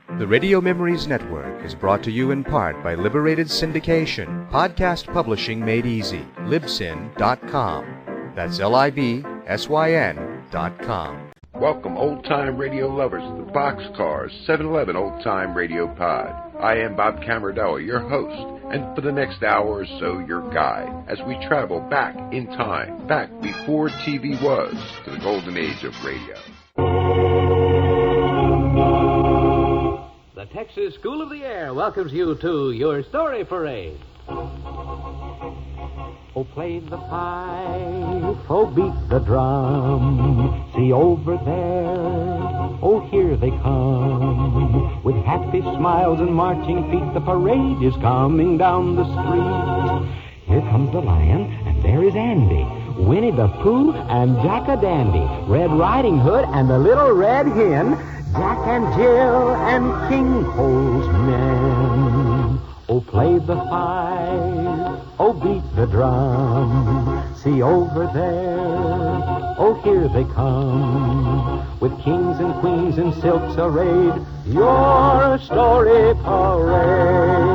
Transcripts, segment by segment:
The Radio Memories Network is brought to you in part by Liberated Syndication, podcast publishing made easy, libsyn.com. That's libsyn.com. Welcome, old-time radio lovers of the Boxcars 7-Eleven Old-Time Radio Pod. I am Bob Camarillo, your host, and for the next hour or so, your guide, as we travel back in time, back before TV was, to the golden age of radio. The Texas School of the Air welcomes you to your story parade. Oh, play the fife, oh, beat the drum. See over there, oh, here they come. With happy smiles and marching feet, the parade is coming down the street. Here comes the lion, and there is Andy, Winnie the Pooh, and Jack a Dandy, Red Riding Hood, and the Little Red Hen, Jack and Jill, and King Cole's men. Oh, play the fife, oh, beat the drum. See over there, oh, here they come. With kings and queens in silks arrayed, your story parade.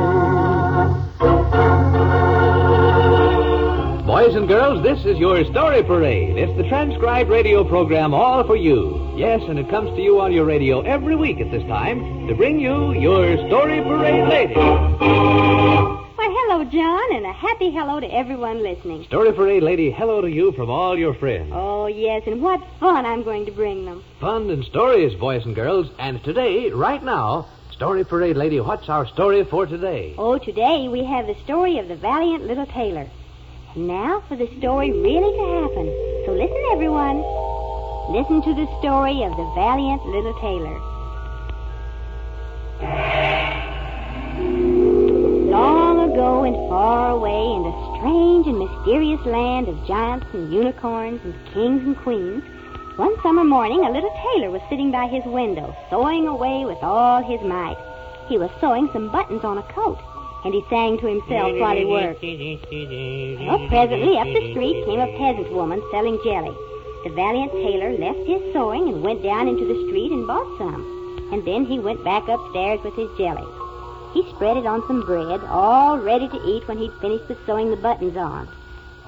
Boys and girls, this is your story parade. It's the transcribed radio program all for you. Yes, and it comes to you on your radio every week at this time to bring you your story parade lady. Why, hello, John, and a happy hello to everyone listening. Story parade lady, hello to you from all your friends. Oh, yes, and what fun I'm going to bring them. Fun and stories, boys and girls. And today, right now, story parade lady, what's our story for today? Oh, today we have the story of the Valiant Little Tailor. And now for the story really to happen. So listen, everyone. Listen to the story of the Valiant Little Tailor. Long ago and far away in the strange and mysterious land of giants and unicorns and kings and queens, one summer morning a little tailor was sitting by his window, sewing away with all his might. He was sewing some buttons on a coat, and he sang to himself while he worked. Well, presently up the street came a peasant woman selling jelly. The Valiant Tailor left his sewing and went down into the street and bought some. And then he went back upstairs with his jelly. He spread it on some bread, all ready to eat when he'd finished with sewing the buttons on.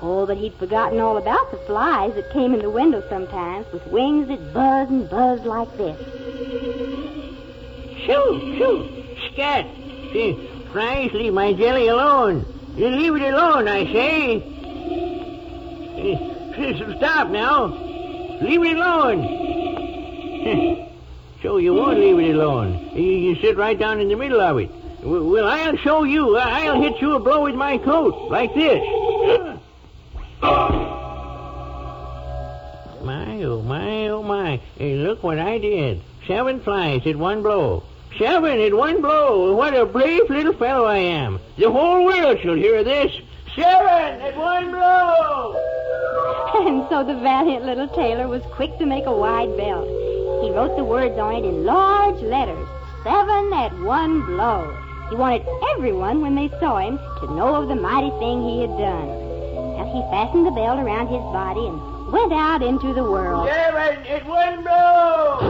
Oh, but he'd forgotten all about the flies that came in the window sometimes with wings that buzz and buzz like this. Shoo! Scat! Flies, leave my jelly alone. You leave it alone, I say. Stop now. Leave it alone. So you won't leave it alone. You sit right down in the middle of it. Well, I'll show you. I'll hit you a blow with my coat, like this. My, oh my. Hey, look what I did. 7 flies at one blow. 7 at one blow. What a brave little fellow I am. The whole world shall hear this. 7 at one blow. And so the Valiant Little Tailor was quick to make a wide belt. He wrote the words on it in large letters, 7 at one blow. He wanted everyone, when they saw him, to know of the mighty thing he had done. And he fastened the belt around his body and went out into the world. 7 at one blow.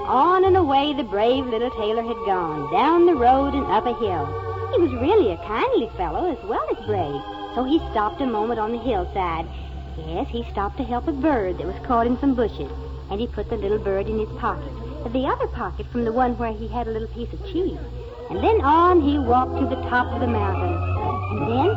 On and away the brave little tailor had gone, down the road and up a hill. He was really a kindly fellow as well as brave, so he stopped a moment on the hillside. Yes, he stopped to help a bird that was caught in some bushes, and he put the little bird in his pocket, the other pocket from the one where he had a little piece of cheese. And then on he walked to the top of the mountain. And then...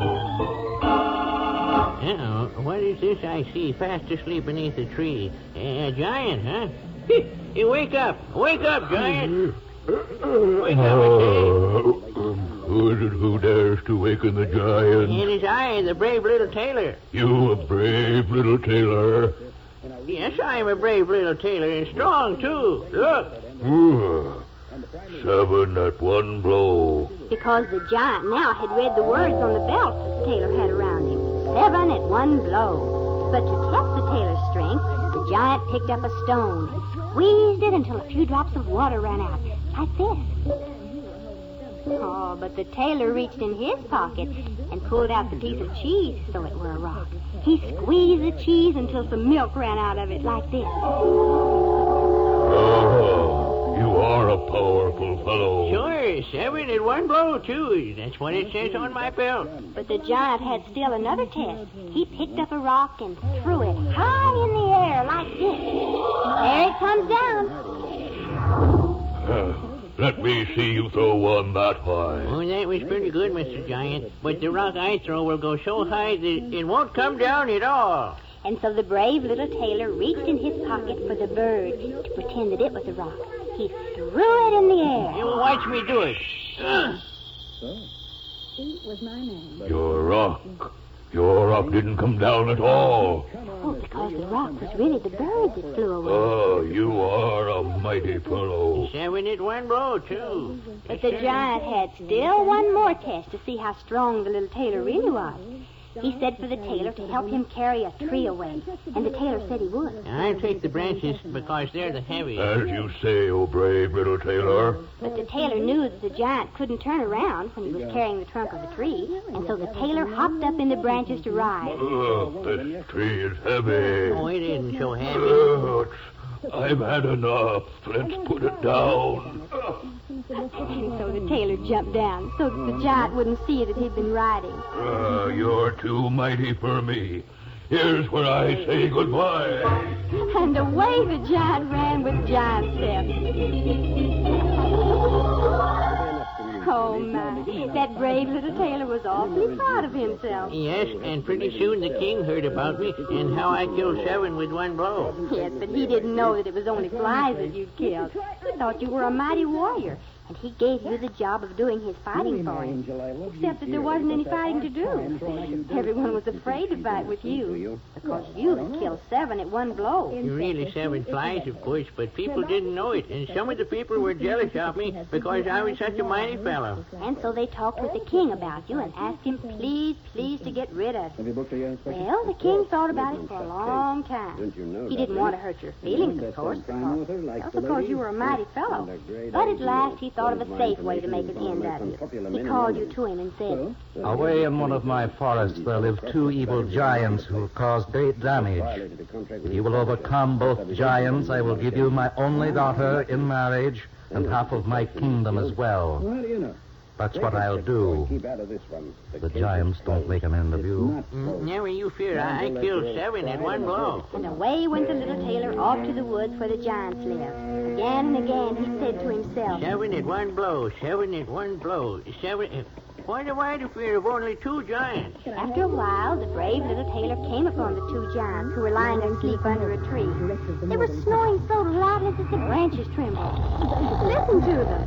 Uh-oh, what is this I see fast asleep beneath a tree? A giant, huh? Hey, wake up, giant. Wake up, I say. Who is it who dares to waken the giant? It is I, the brave little tailor. You a brave little tailor? Yes, I am a brave little tailor, and strong, too. Look. 7 at one blow. Because the giant now had read the words on the belt that the tailor had around him. 7 at one blow. But to test the tailor's strength, the giant picked up a stone and squeezed it until a few drops of water ran out, like this. Oh, but the tailor reached in his pocket and pulled out the piece of cheese as though it were a rock. He squeezed the cheese until some milk ran out of it, like this. Oh, one blow, too. That's what it says on my belt. But the giant had still another test. He picked up a rock and threw it high in the air like this. There it comes down. Let me see you throw one that high. Oh, that was pretty good, Mr. Giant. But the rock I throw will go so high that it won't come down at all. And so the brave little tailor reached in his pocket for the bird to pretend that it was a rock. He threw it in the air. You watch me do it. Your rock didn't come down at all. Oh, because the rock was really the bird that flew away. Oh, you are a mighty fellow. 7 at one blow, too. But the giant had still one more test to see how strong the little tailor really was. He said for the tailor to help him carry a tree away, and the tailor said he would. I'll take the branches because they're the heaviest. As you say, oh brave little tailor. But the tailor knew that the giant couldn't turn around when he was carrying the trunk of the tree, and so the tailor hopped up in the branches to ride. This tree is heavy. Oh, it isn't so heavy. I've had enough. Let's put it down. And so the tailor jumped down so that the giant wouldn't see that he'd been riding. You're too mighty for me. Here's where I say goodbye. And away the giant ran with giant steps. Oh, my. That brave little tailor was awfully proud of himself. Yes, and pretty soon the king heard about me and how I killed 7 with one blow. Yes, but he didn't know that it was only flies that you'd killed. He thought you were a mighty warrior, and he gave you the job of doing his fighting for him. Except that there wasn't any fighting to do. Everyone was afraid to fight with you, because you had killed 7 at one blow. Really 7 flies, of course, but people didn't know it, and some of the people were jealous of me because I was such a mighty fellow. And so they talked with the king about you and asked him, please to get rid of you. Well, the king thought about it for a long time. He didn't want to hurt your feelings, of course, because you were a mighty fellow. But at last he thought of a safe way to make an end of you. He called you to him and said, away in one of my forests there live 2 evil giants who cause great damage. If you will overcome both giants, I will give you my only daughter in marriage and half of my kingdom as well. That's what I'll do. The giants don't make an end of you. Never you fear, I killed 7 at one blow. And away went the little tailor off to the woods where the giants lived. Again and again he said to himself, 7 at one blow, 7 at one blow, 7... What am I to fear of only 2 giants? After a while, the brave little tailor came upon the 2 giants who were lying asleep under a tree. They were snoring so loudly that the branches trembled. Listen to them.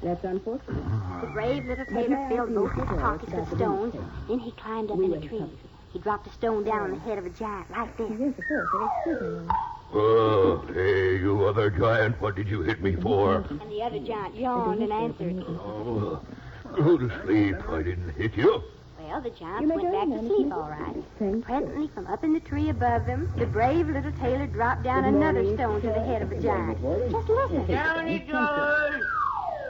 That's unfortunate. The brave little tailor filled both his pockets with stones. Then he climbed up in a tree. He dropped a stone down on the head of a giant like this. Yes, of course. Oh, hey, you other giant, what did you hit me for? And the other giant yawned and answered, Oh, go to sleep. I didn't hit you. Well, the giants went back to sleep all right. Presently, from up in the tree above them, the brave little tailor dropped down another stone to the head of a giant. Just listen. Down he goes!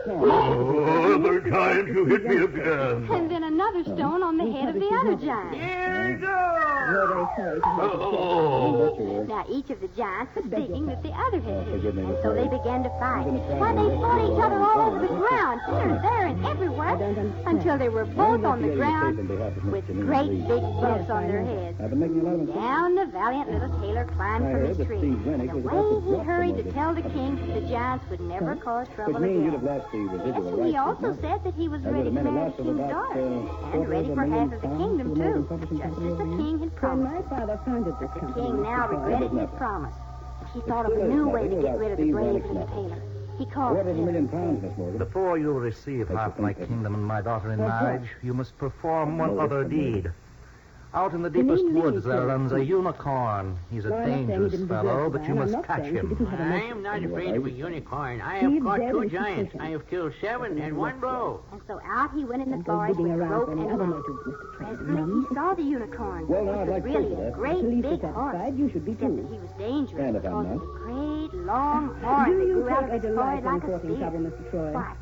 Oh, other giant, you hit me again. And then another stone on the head of the other giant. Here he goes! Oh. Now, each of the giants was thinking that the other had hit him, and so they began to fight. Why, they fought each other all over the ground, here, there, and everywhere, until they were both on the ground with great big bumps on their heads. Down the valiant little tailor climbed from his tree, and away he hurried to tell the king that the giants would never cause trouble again. Yes, and he also said that he was ready to marry the king's daughter, and ready for half of the kingdom, too, just as the king had promised. The king now regretted his promise. He thought of a new way to get rid of the brave little tailor. He called to him. Before you receive half my kingdom and my daughter in marriage, you must perform one other deed. Out in the deepest woods there runs a unicorn. He's a dangerous fellow, but you must catch him. I am not afraid of a unicorn. I have caught 2 giants. I have killed 7 at one blow. And so out he went in the forest with rope and net. Presently he saw the unicorn. It was really a great big horse, except that he was dangerous because of the great long horn that grew out of his forehead like a spear. Why?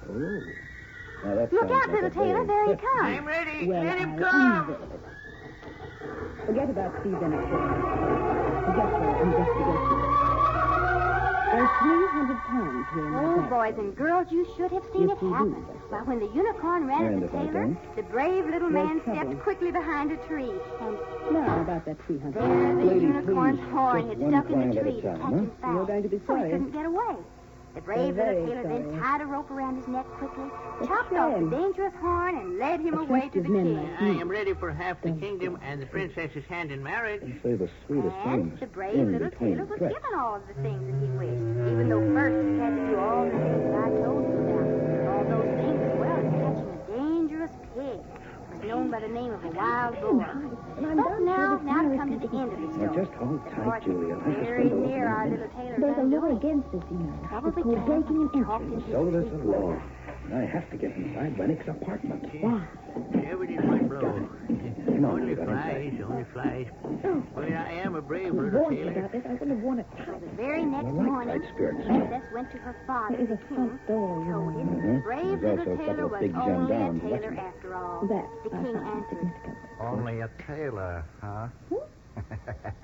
Look out, little tailor, there he comes. I'm ready. Let him come. Forget about Steve Bennett. Just investigation. There's 300 pounds here in Oh, the bag. boys and girls, you should have seen Yes, it we do, happen. that's Well, when the unicorn ran And at the if I tailor, don't? the brave little There's man trouble. stepped quickly behind a tree. And Now, about that 300 there pounds. the Lady, unicorn's please, horn just had one stuck in client the at a tree, time, catching huh? foul. You're going to be So he sorry. couldn't get away. The brave We're little very tailor then sorry. tied a rope around his neck quickly, It's chopped a off the shame. dangerous horn, and led him The away to trust the of men king. like I am ready for half the kingdom and the princess's hand in marriage. You say the sweetest And things the brave in little between tailor was threats. given all of the things that he wished, even though first he had to do all the things that I told you about. All those things as well as catching a dangerous pig. It was known by the name of a wild boar. And I'm But down now here to come to the end of the Now, story. just hold Of tight, course, Julia. it's I'll just very spend near a our minute. little tailor's There's a law undoing. against this, you know. Probably It's called breaking and talked entering. into So his there's a sleep. law. I have to get inside Lennox's apartment. Why? Never did one blow. Come on, Only get flies, inside. only flies. Well, I am a brave I was little warned you tailor. about this. I wouldn't have worn it The tight. very next I like morning, tight skirts. the princess went to her father, There is the a king, front door, you told know. him Mhm. the brave There's little also a tailor couple of was big only a gendarmes tailor watching. after all. That The I king find answered. significant. Only a tailor, huh?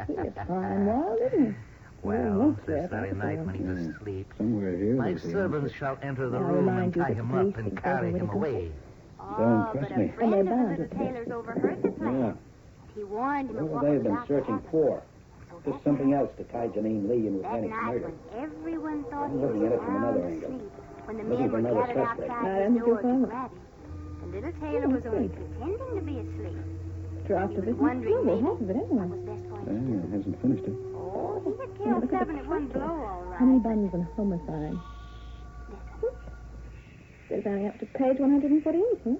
It's fine wild, isn't it? Well, this very night when he's Hmm. asleep, Somewhere here. my there's the servants answer. shall enter the I'll room and remind you tie that him the police up and think carry they've him already away. Oh, impress but me. a friend of the bound little to tailor's overheard the plan. Yeah. He warned him of What what would they was have been about to searching happen. for? So Just that something night- else to tie Janine Lee in with That Lennox night, murder. when everyone thought I'm he was looking at it from sound another angle. asleep, when the Looking men for were another gathered suspect. outside I his don't door think to so. grab him, the little tailor was only pretending to be asleep. Draft He of was it. wondering Well, maybe half of it what anyway. was best for Ah, him to do. hasn't finished it. Oh, he had killed Look at the 7 at one title. blow, all right. Honeybuns and homicide. They're going up to page 148, huh?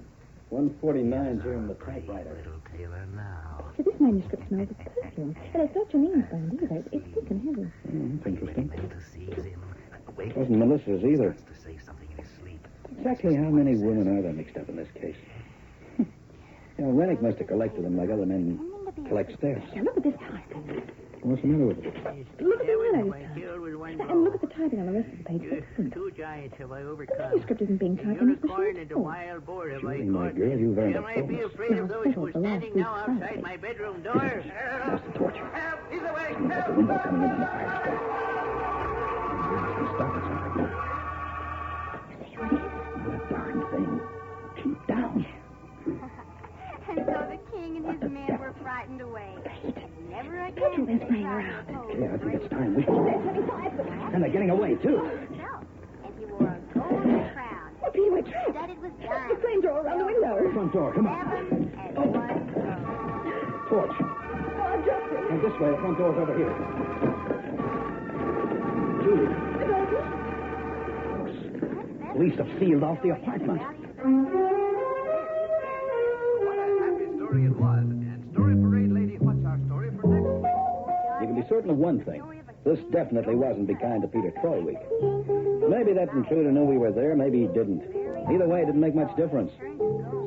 149's here in the typewriter. Little tailor now. See, this manuscript smells of perfume. And it's not Janine's brand either. It's thick and heavy. That's interesting. Ready to seize him. Wait. Wasn't Melissa's either. Starts to say something in his sleep. Exactly how many women are there mixed up in this case? You know, Rennick must have collected them like other men collect theirs. Now, look at this type. What's the matter with it? Look at the line Seven I were just killed with one And look blow. at the typing on the rest of the page. It's different. Two giants have I The overcome. manuscript isn't being The typed in this unicorn machine. and the wild boar have I Julie, my caught. girl, you've earned Shall a I be bonus. afraid of those who are standing now outside my bedroom door? There's the torch. Help! He's away! Someone at the window coming in on the fire escape. Stop it, something. See what it is? That darn thing. Keep down. And so the king and his men were frightened away. Never again Petrol did is they spraying try around. to oppose Yeah, I the think it's brave time we... And they're getting away, too. himself. And he wore a golden crown, What do you expect? studded with The diamonds. flames are all around the window. Front door, come on. 7 at one blow. Torch. Oh, I've dropped it. And this way, the front door's over here. Julie, The door's police have sealed off the apartment. What a happy story it was. And Story Parade Lady, what's our story for next week? You can be certain of one thing. This definitely wasn't Be Kind to Peter Troy week. Maybe that intruder knew we were there, maybe he didn't. Either way, it didn't make much difference.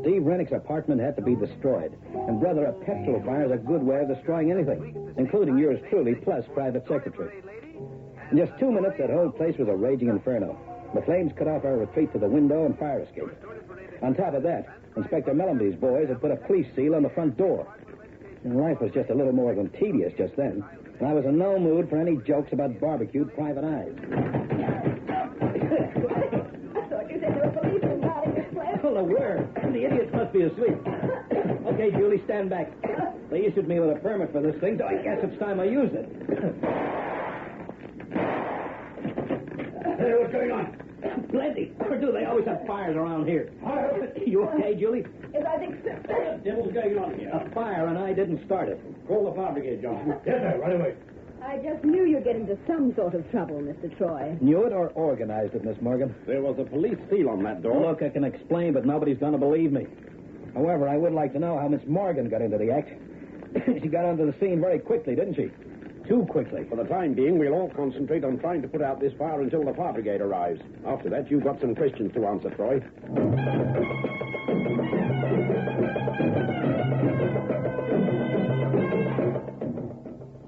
Steve Rennick's apartment had to be destroyed. And, brother, a petrol fire is a good way of destroying anything, including yours truly, plus private secretary. In just 2 minutes, that whole place was a raging inferno. The flames cut off our retreat to the window and fire escape. On top of that, Inspector Mellenby's boys had put a police seal on the front door. And life was just a little more than tedious just then. And I was in no mood for any jokes about barbecued private eyes. I thought you said there were policemen guarding this place. Well, the word. The idiots must be asleep. Okay, Julie, stand back. They issued me with a permit for this thing, so I guess it's time I used it. Hey, what's going on? Plenty. Or do they always have fires around here? You okay, Julie? Yes, I think so. What the devil's going on here? A fire, and I didn't start it. Call the fire brigade, Johnson. Yes, sir. Right away. I just knew you'd get into some sort of trouble, Mr. Troy. Knew it or organized it, Miss Morgan? There was a police seal on that door. Look, I can explain, but nobody's going to believe me. However, I would like to know how Miss Morgan got into the act. She got onto the scene very quickly, didn't she? Too quickly. For the time being, we'll all concentrate on trying to put out this fire until the fire brigade arrives. After that, you've got some questions to answer, Troy.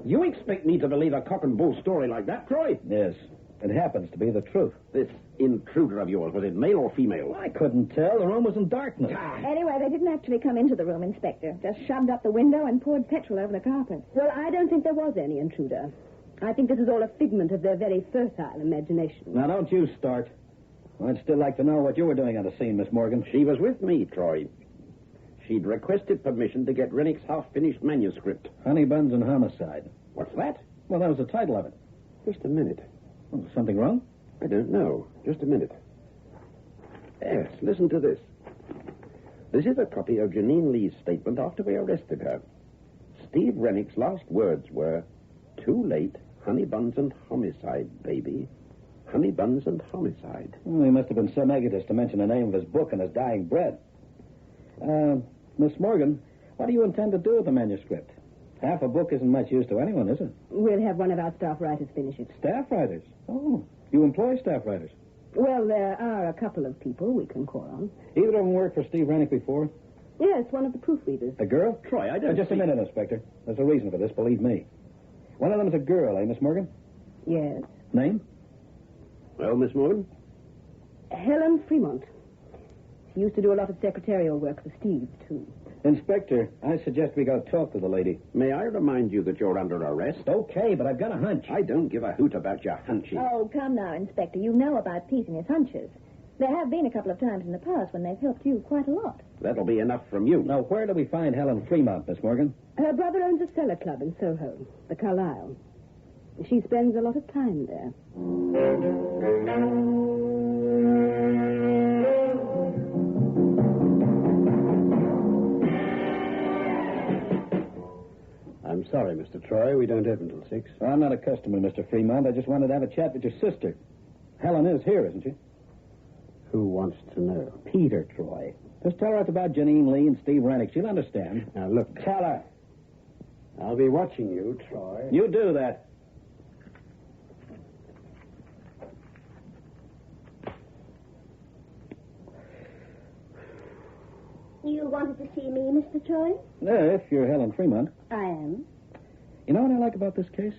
You expect me to believe a cock and bull story like that, Troy? Yes. It happens to be the truth. This intruder of yours, was it male or female? I couldn't tell. The room was in darkness. Anyway, they didn't actually come into the room, Inspector. Just shoved up the window and poured petrol over the carpet. Well, I don't think there was any intruder. I think this is all a figment of their very fertile imagination. Now, don't you start. I'd still like to know what you were doing on the scene, Miss Morgan. She was with me, Troy. She'd requested permission to get Rennick's half-finished manuscript. Honey Buns and Homicide. What's that? Well, that was the title of it. Just a minute. Oh, something wrong? I don't know. Just a minute. Yes, listen to this. This is a copy of Janine Lee's statement after we arrested her. Steve Rennick's last words were, "Too late, honey buns and homicide, baby. Honey buns and homicide." Well, he must have been some egotist to mention the name of his book and his dying breath. Miss Morgan, what do you intend to do with the manuscript? Half a book isn't much use to anyone, is it? We'll have one of our staff writers finish it. Staff writers? Oh, you employ staff writers? Well, there are a couple of people we can call on. Either of them worked for Steve Rennick before? Yes, one of the proofreaders. A girl? Troy, I don't Just a minute, Inspector. There's a reason for this, believe me. One of them's a girl, Miss Morgan? Yes. Name? Well, Miss Morgan? Helen Fremont. She used to do a lot of secretarial work for Steve, too. Inspector, I suggest we go talk to the lady. May I remind you that you're under arrest? Okay, but I've got a hunch. I don't give a hoot about your hunches. Oh, come now, Inspector. You know about Pete and his hunches. There have been a couple of times in the past when they've helped you quite a lot. That'll be enough from you. Now, where do we find Helen Fremont, Miss Morgan? Her brother owns a cellar club in Soho, the Carlisle. She spends a lot of time there. I'm sorry, Mr. Troy. We don't open till 6. I'm not a customer, Mr. Fremont. I just wanted to have a chat with your sister. Helen is here, isn't she? Who wants to know? Peter, Troy. Just tell her it's about Janine Lee and Steve Rennick. She'll understand. Now, look. Tell her. I'll be watching you, Troy. You do that. You wanted to see me, Mr. Troy? If you're Helen Fremont. I am. You know what I like about this case?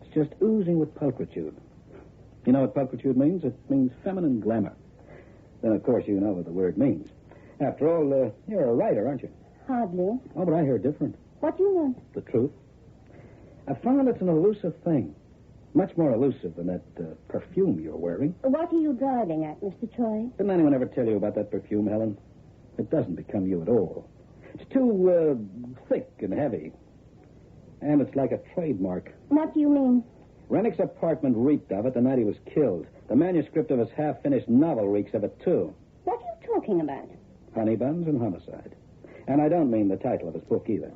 It's just oozing with pulchritude. You know what pulchritude means? It means feminine glamour. Then, of course, you know what the word means. After all, you're a writer, aren't you? Hardly. Oh, but I hear different. What do you want? The truth. I found it's an elusive thing. Much more elusive than that perfume you're wearing. What are you driving at, Mr. Troy? Didn't anyone ever tell you about that perfume, Helen? It doesn't become you at all. It's too, thick and heavy. And it's like a trademark. What do you mean? Rennick's apartment reeked of it the night he was killed. The manuscript of his half-finished novel reeks of it, too. What are you talking about? Honey Buns and Homicide. And I don't mean the title of his book, either.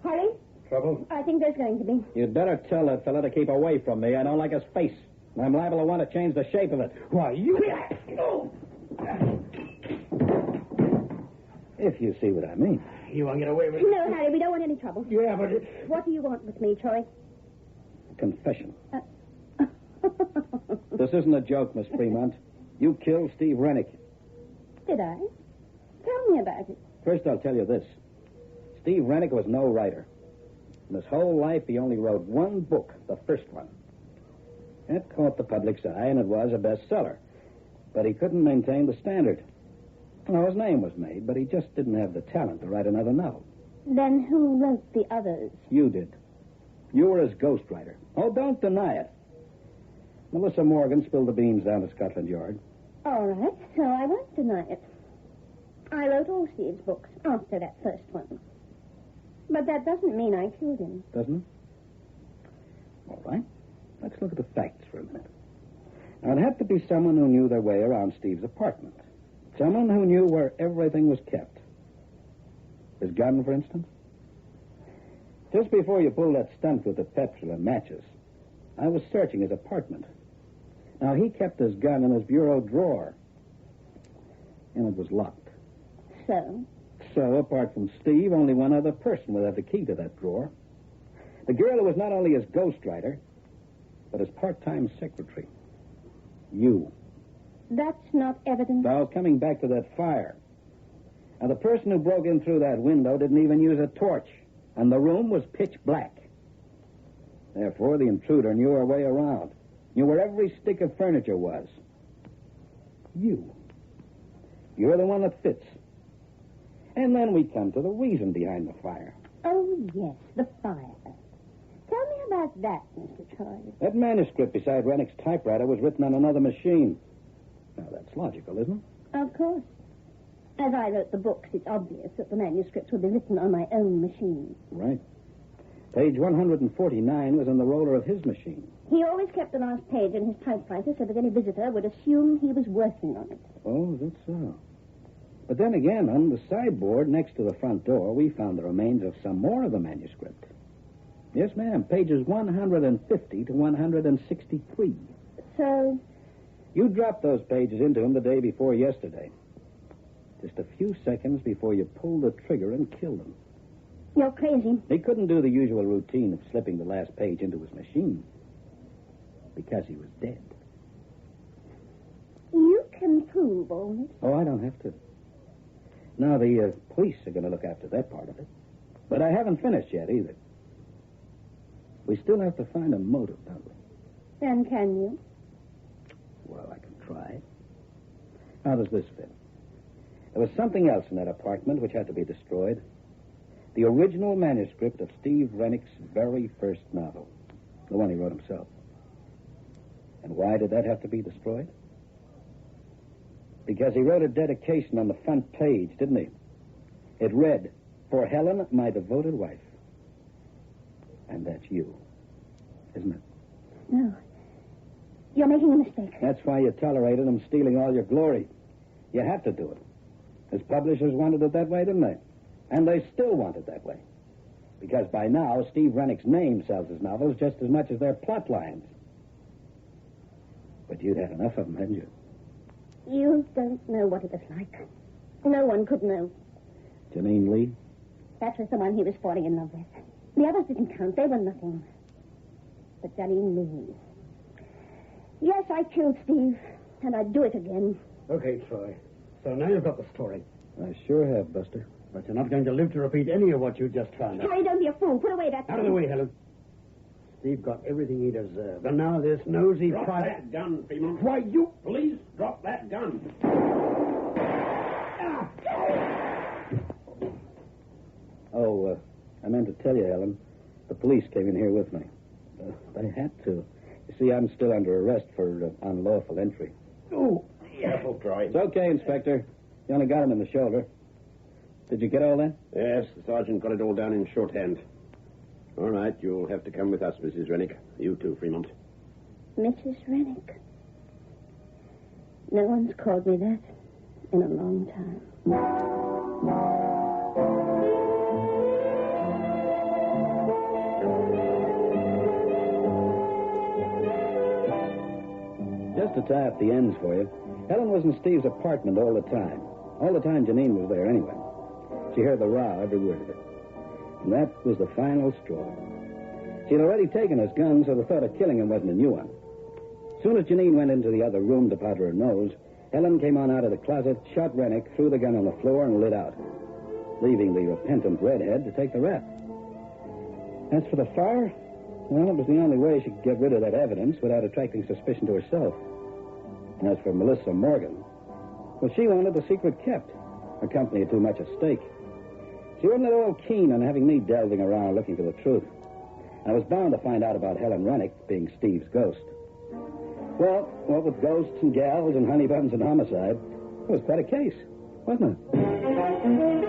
Harry? Trouble? I think there's going to be. You'd better tell that fella to keep away from me. I don't like his face. I'm liable to want to change the shape of it. Why, you... If you see what I mean. You want to get away with it? No, Harry, we don't want any trouble. Yeah, but... What do you want with me, Troy? Confession. This isn't a joke, Miss Fremont. You killed Steve Rennick. Did I? Tell me about it. First, I'll tell you this. Steve Rennick was no writer. In his whole life, he only wrote one book, the first one. It caught the public's eye, and it was a bestseller. But he couldn't maintain the standard. Well, his name was made, but he just didn't have the talent to write another novel. Then who wrote the others? You did. You were his ghostwriter. Oh, don't deny it. Melissa Morgan spilled the beans down at Scotland Yard. All right, so I won't deny it. I wrote all Steve's books after that first one. But that doesn't mean I killed him. Doesn't it? All right. Let's look at the facts for a minute. Now, it'd have to be someone who knew their way around Steve's apartment. Someone who knew where everything was kept. His gun, for instance. Just before you pulled that stunt with the petrol and matches, I was searching his apartment. Now, he kept his gun in his bureau drawer. And it was locked. So, apart from Steve, only one other person would have the key to that drawer. The girl who was not only his ghostwriter, but his part-time secretary. You. That's not evidence. Now, coming back to that fire. Now, the person who broke in through that window didn't even use a torch, and the room was pitch black. Therefore, the intruder knew her way around, knew where every stick of furniture was. You. You're the one that fits. And then we come to the reason behind the fire. Oh, yes, the fire. Tell me about that, Mr. Troy? That manuscript beside Rennick's typewriter was written on another machine. Now, that's logical, isn't it? Of course. As I wrote the books, it's obvious that the manuscripts would be written on my own machine. Right. Page 149 was on the roller of his machine. He always kept the last page in his typewriter so that any visitor would assume he was working on it. Oh, that's so. But then again, on the sideboard next to the front door, we found the remains of some more of the manuscript. Yes, ma'am. Pages 150 to 163. So? You dropped those pages into him the day before yesterday. Just a few seconds before you pulled the trigger and killed him. You're crazy. He couldn't do the usual routine of slipping the last page into his machine. Because he was dead. You can prove all this. Oh, I don't have to. Now, the police are going to look after that part of it. But I haven't finished yet, either. We still have to find a motive, don't we? Then can you? Well, I can try. How does this fit? There was something else in that apartment which had to be destroyed. The original manuscript of Steve Rennick's very first novel. The one he wrote himself. And why did that have to be destroyed? Because he wrote a dedication on the front page, didn't he? It read, "For Helen, my devoted wife." And that's you, isn't it? No. You're making a mistake. That's why you tolerated him stealing all your glory. You had to do it. His publishers wanted it that way, didn't they? And they still want it that way. Because by now, Steve Rennick's name sells his novels just as much as their plot lines. But you'd had enough of them, hadn't you? You don't know what it was like. No one could know. Janine Lee? That was the one he was falling in love with. The others didn't count. They were nothing. But Janine Lee. Yes, I killed Steve, and I'd do it again. Okay, Troy. So now you've got the story. I sure have, Buster. But you're not going to live to repeat any of what you just found out. Troy, don't be a fool. Put away that Out of the way, Helen. Steve got everything he deserved. And now this nosy Drop private... that gun, Fremont. Why, you... Please drop that gun. Oh, I meant to tell you, Ellen. The police came in here with me. They had to. You see, I'm still under arrest for unlawful entry. Oh, Careful, Troy. It's okay, Inspector. You only got him in the shoulder. Did you get all that? Yes, the sergeant got it all down in shorthand. All right, you'll have to come with us, Mrs. Rennick. You too, Fremont. Mrs. Rennick. No one's called me that in a long time. Just to tie up the ends for you, Helen was in Steve's apartment all the time. All the time Janine was there anyway. She heard the row, every word of it. And that was the final straw. She'd already taken his gun, so the thought of killing him wasn't a new one. As soon as Janine went into the other room to powder her nose, Helen came on out of the closet, shot Rennick, threw the gun on the floor, and lit out, leaving the repentant redhead to take the rap. As for the fire, well, it was the only way she could get rid of that evidence without attracting suspicion to herself. And as for Melissa Morgan, well, she wanted the secret kept. Her company had too much at stake. She wasn't at all keen on having me delving around looking for the truth. I was bound to find out about Helen Rennick being Steve's ghost. Well, what with ghosts and gals and honey buns and homicide, it was quite a case, wasn't it?